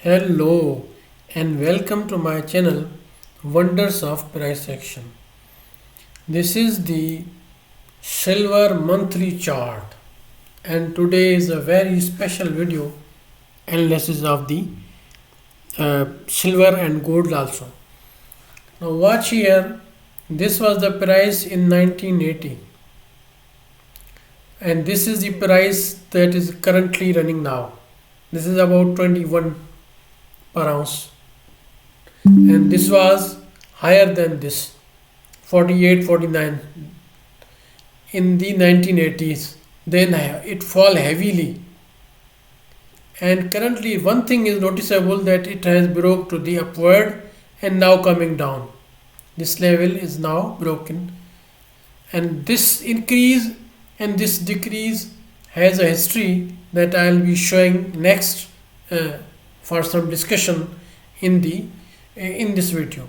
Hello and welcome to my channel Wonders of Price Action. This is the silver monthly chart and today is a very special video analysis of the silver and gold also. Now watch here, this was the price in 1980 and this is the price that is currently running now. This is about 21 per ounce and this was higher than this 48 49 in the 1980s. Then it fall heavily and currently one thing is noticeable that it has broke to the upward and now coming down. This level is now broken and this increase and this decrease has a history that I will be showing next for some discussion in this video.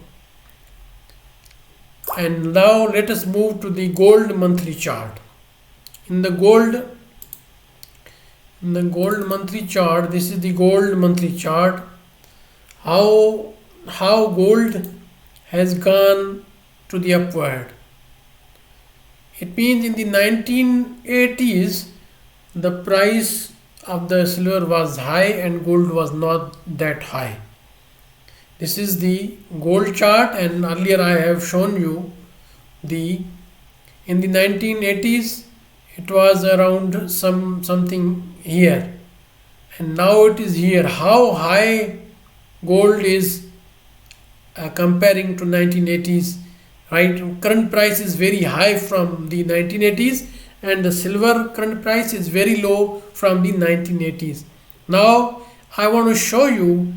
And now let us move to the gold monthly chart. In the gold monthly chart, this is the gold monthly chart. How gold has gone to the upward. It means in the 1980s the price of the silver was high and gold was not that high. This is the gold chart and earlier I have shown you in the 1980s it was around something here and now it is here. How high gold is comparing to 1980s, right? Current price is very high from the 1980s and the silver current price is very low from the 1980s. Now I want to show you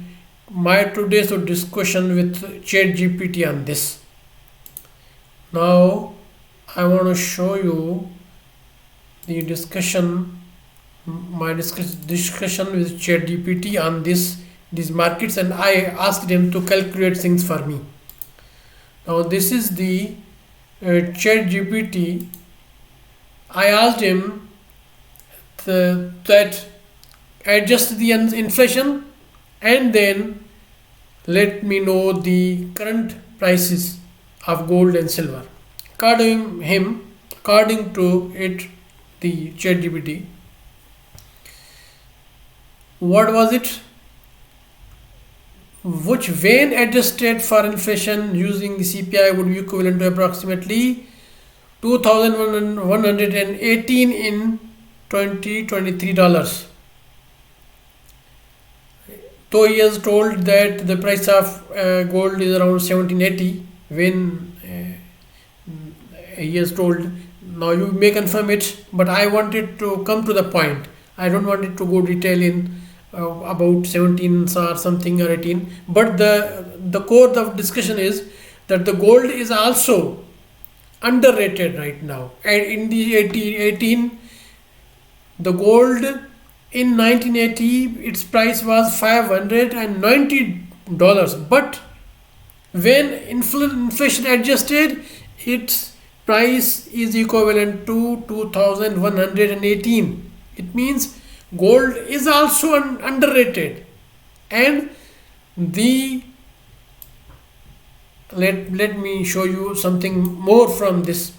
my today's discussion with ChatGPT on this. Now I want to show you the discussion with ChatGPT on these markets and I asked him to calculate things for me. Now this is the ChatGPT. I asked him that adjust the inflation and then let me know the current prices of gold and silver. According to it, the ChatGPT, what was it? Which when adjusted for inflation using the CPI would be equivalent to approximately 2,118 in 2023 dollars. Though he has told that the price of gold is around 1780 when he has told. Now you may confirm it, but I wanted to come to the point. I don't want it to go detail in about 17 or something or 18, but the core of discussion is that the gold is also underrated right now. And in the 18 the gold in 1980 its price was $590, but when inflation adjusted its price is equivalent to 2118. It means gold is also underrated and let me show you something more from this.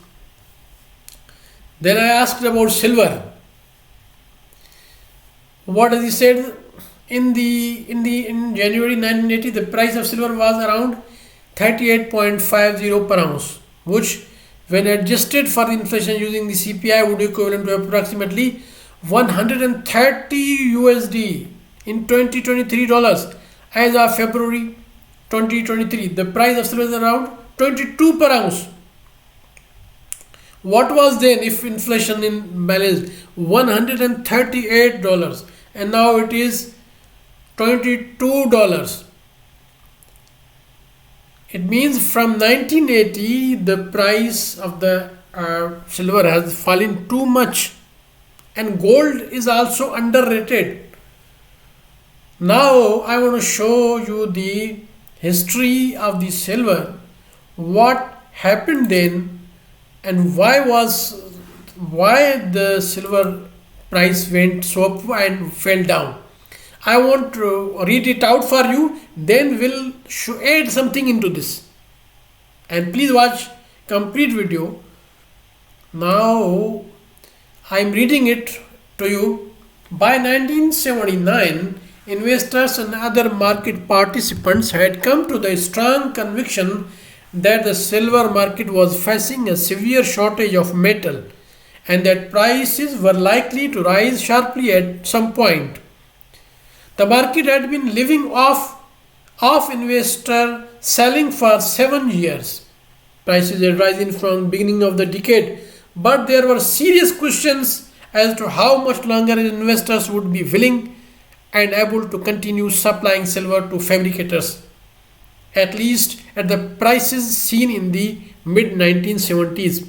Then I asked about silver. What has he said? In January 1980 the price of silver was around 38.50 per ounce, which when adjusted for the inflation using the CPI would equivalent to approximately 130 USD in 2023 dollars. As of February 2023 the price of silver is around 22 per ounce. What was then if inflation in balanced? $138 and now it is $22. It means from 1980 the price of the silver has fallen too much and gold is also underrated. Now I want to show you the history of the silver, what happened then and why the silver price went so up and fell down. I want to read it out for you, then we'll add something into this. And please watch complete video. Now I'm reading it to you. By 1979, investors and other market participants had come to the strong conviction that the silver market was facing a severe shortage of metal and that prices were likely to rise sharply at some point. The market had been living off investor selling for 7 years. Prices had risen from beginning of the decade, but there were serious questions as to how much longer investors would be willing and able to continue supplying silver to fabricators, at least at the prices seen in the mid 1970s.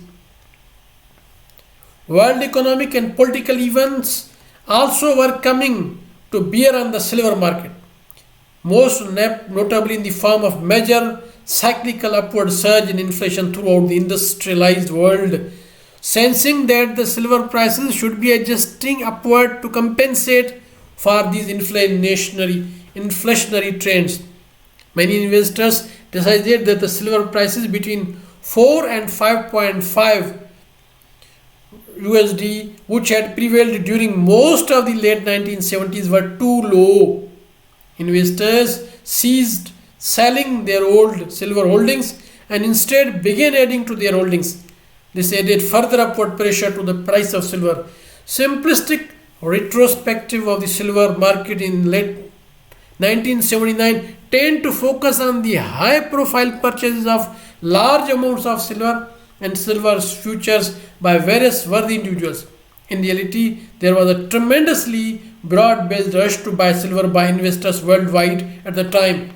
World economic and political events also were coming to bear on the silver market, most notably in the form of major cyclical upward surge in inflation throughout the industrialized world. Sensing that the silver prices should be adjusting upward to compensate for these inflationary trends, many investors decided that the silver prices between 4 and 5.5 USD, which had prevailed during most of the late 1970s, were too low. Investors ceased selling their old silver holdings and instead began adding to their holdings. This added further upward pressure to the price of silver. Simplistic retrospective of the silver market in late 1979 tend to focus on the high profile purchases of large amounts of silver and silver futures by various worthy individuals. In reality, there was a tremendously broad-based rush to buy silver by investors worldwide at the time.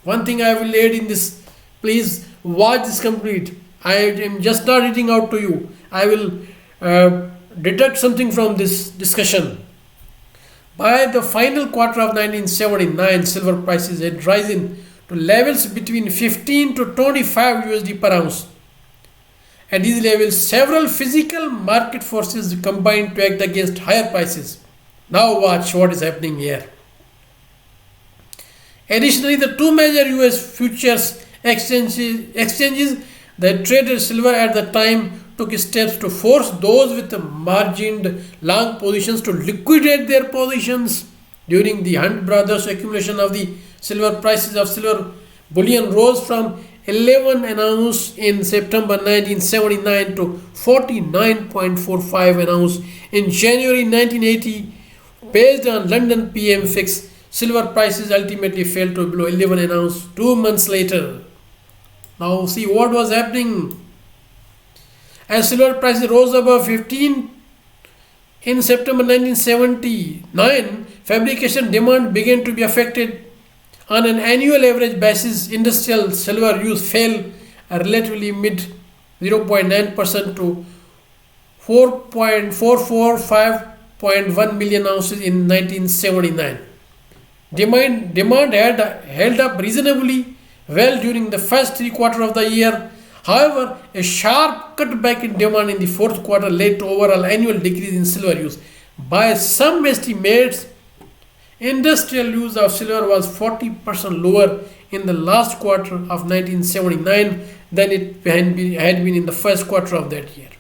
One thing I will add in this, please watch this complete. I am just not reading out to you. I will deduct something from this discussion. By the final quarter of 1979, silver prices had risen to levels between 15 to 25 USD per ounce. At these levels, several physical market forces combined to act against higher prices. Now watch what is happening here. Additionally, the two major US futures exchanges that traded silver at the time took steps to force those with margined long positions to liquidate their positions. During the Hunt brothers' accumulation of the silver, prices of silver bullion rose from 11 an ounce in September 1979 to 49.45 an ounce in January 1980. Based on London PM fix, silver prices ultimately fell to below 11 an ounce 2 months later. Now see what was happening. As silver prices rose above 15 in September 1979, fabrication demand began to be affected. On an annual average basis, industrial silver use fell a relatively mid 0.9% to 445.1 million ounces in 1979. Demand had held up reasonably well during the first 3 quarters of the year. However, a sharp cutback in demand in the fourth quarter led to overall annual decrease in silver use. By some estimates, industrial use of silver was 40% lower in the last quarter of 1979 than it had been in the first quarter of that year.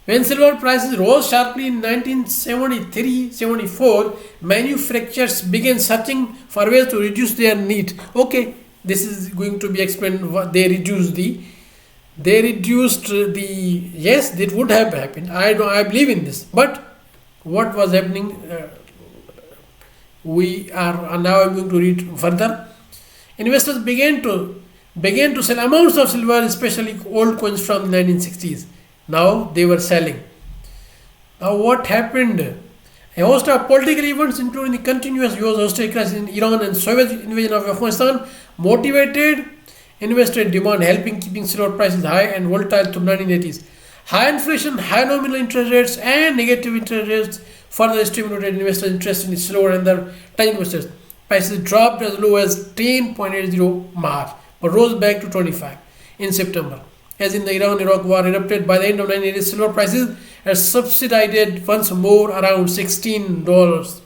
When silver prices rose sharply in 1973-74, manufacturers began searching for ways to reduce their need. Okay, this is going to be explained. What they reduced the yes, that would have happened. I believe in this. But what was happening? Now I'm going to read further. Investors began to sell amounts of silver, especially old coins from the 1960s. Now they were selling. Now what happened? A host of political events, including the continuous US hostage crisis in Iran and Soviet invasion of Afghanistan, motivated investor demand, helping keeping silver prices high and volatile through 1980s. High inflation, high nominal interest rates, and negative interest rates further stimulated investors' interest in silver and their time investors. Prices dropped as low as 10.80 March, but rose back to 25 in September. As in the Iran-Iraq war erupted, by the end of 1980s, silver prices had subsided once more around $16.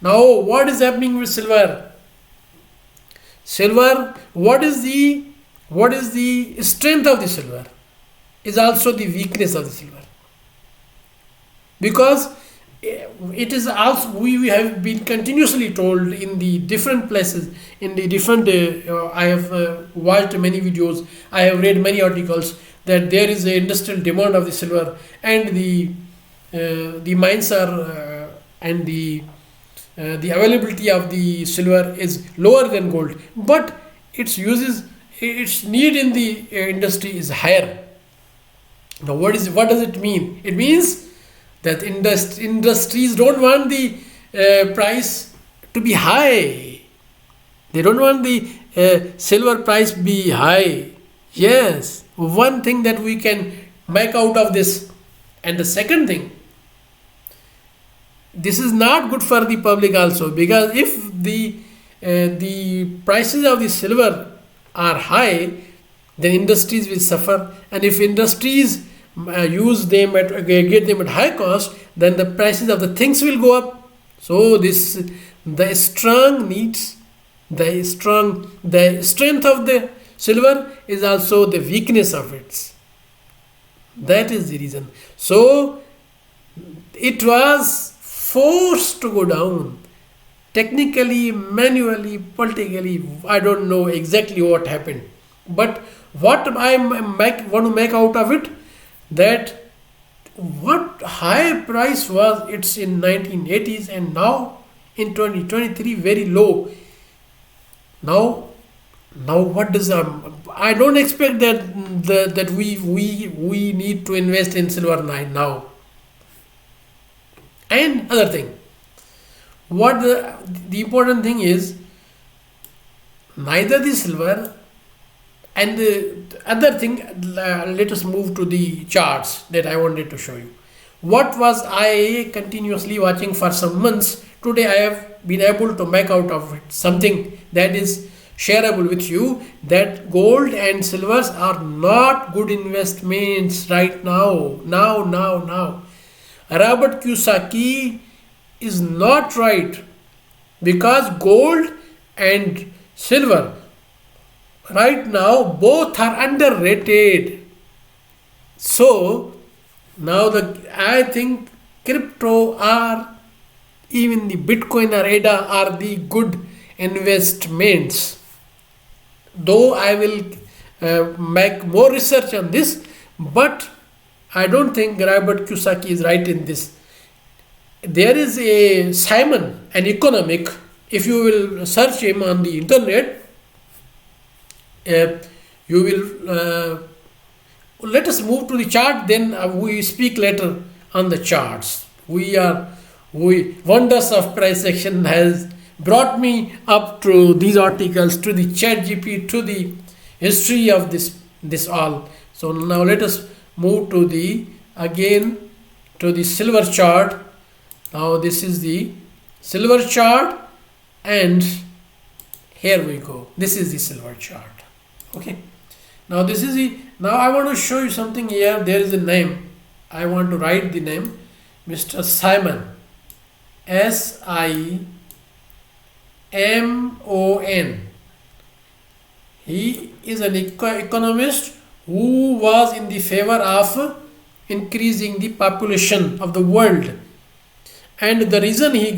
Now, what is happening with silver? Silver, what is the strength of the silver? Is also the weakness of the silver. Because it is also, we have been continuously told in the different places, in the different I have watched many videos, I have read many articles, that there is an industrial demand of the silver, and the mines are and the availability of the silver is lower than gold, but its uses, its need in the industry is higher. Now, what does it mean? It means that industries don't want the price to be high. They don't want the silver price be high. Yes, one thing that we can make out of this. And the second thing, this is not good for the public also, because if the prices of the silver are high, then industries will suffer, and if industries use them get them at high cost, then the prices of the things will go up. So this, the strength of the silver is also the weakness of it. That is the reason. So it was forced to go down, technically, manually, politically. I don't know exactly what happened, but what I want to make out of it, that what high price was it's in 1980s, and now in 2023 very low. Now what does I don't expect that we need to invest in silver now. And other thing, what the important thing is, neither the silver and the other thing, let us move to the charts that I wanted to show you. What was I continuously watching for some months? Today I have been able to make out of it something that is shareable with you, that gold and silvers are not good investments right now. Robert Kiyosaki is not right, because gold and silver right now both are underrated. So now I think crypto or even the Bitcoin or ADA are the good investments. Though I will make more research on this, but I don't think Robert Kiyosaki is right in this. There is a Simon, an economic, if you will search him on the internet, you will let us move to the chart, then we speak later on the charts. Wonders of price action has brought me up to these articles, to the chat GP, to the history of this all. So now let us move to the silver chart. Now this is the silver chart, and here we go. This is the silver chart. Okay. Now now I want to show you something here. There is a name. I want to write the name, Mr. Simon, Simon. He is an economist who was in the favor of increasing the population of the world. And the reason he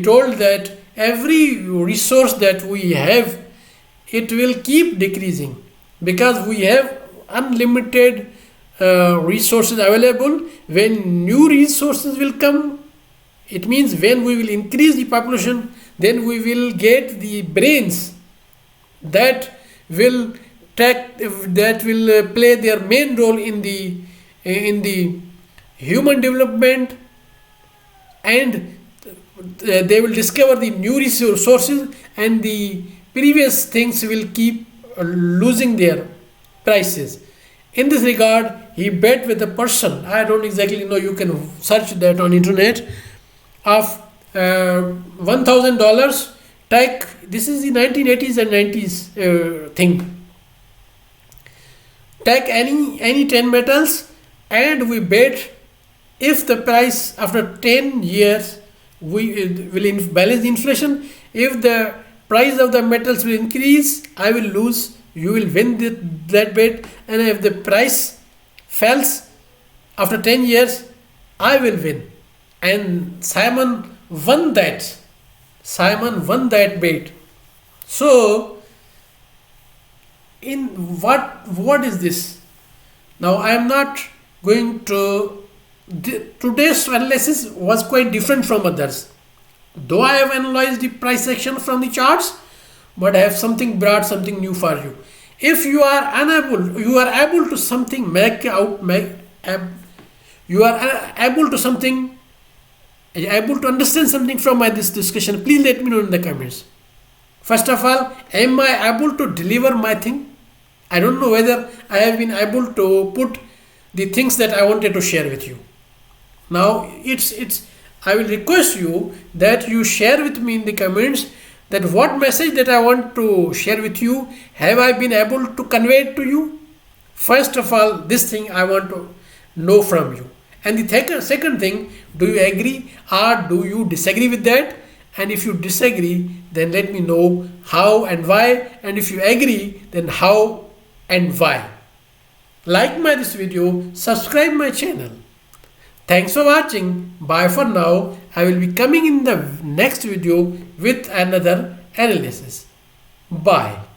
told that every resource that we have, it will keep decreasing, because we have unlimited resources available. When new resources will come, it means when we will increase the population, then we will get the brains that will play their main role in the human development, and they will discover the new resources, and the previous things will keep losing their prices. In this regard, he bet with a person, I don't exactly know, you can search that on internet, of $1,000. This is the 1980s and 90s thing. Take any 10 metals, and we bet if the price after 10 years we will balance the inflation. If the price of the metals will increase, I will lose, you will win that bet. And if the price falls after 10 years, I will win. And Simon won that. Simon won that bet. So, in what is this? Now I am not going to. Today's analysis was quite different from others. Though I have analyzed the price action from the charts, but I have brought something new for you. If you are able to something you are able to something, able to understand something from this discussion, please let me know in the comments. First of all, am I able to deliver my thing? I don't know whether I have been able to put the things that I wanted to share with you. Now I will request you that you share with me in the comments that what message that I want to share with you have I been able to convey it to you. First of all, this thing I want to know from you. And the second thing, do you agree or do you disagree with that? And if you disagree, then let me know how and why. And if you agree, then how and why. Like this video, subscribe my channel. Thanks for watching. Bye for now. I will be coming in the next video with another analysis. Bye.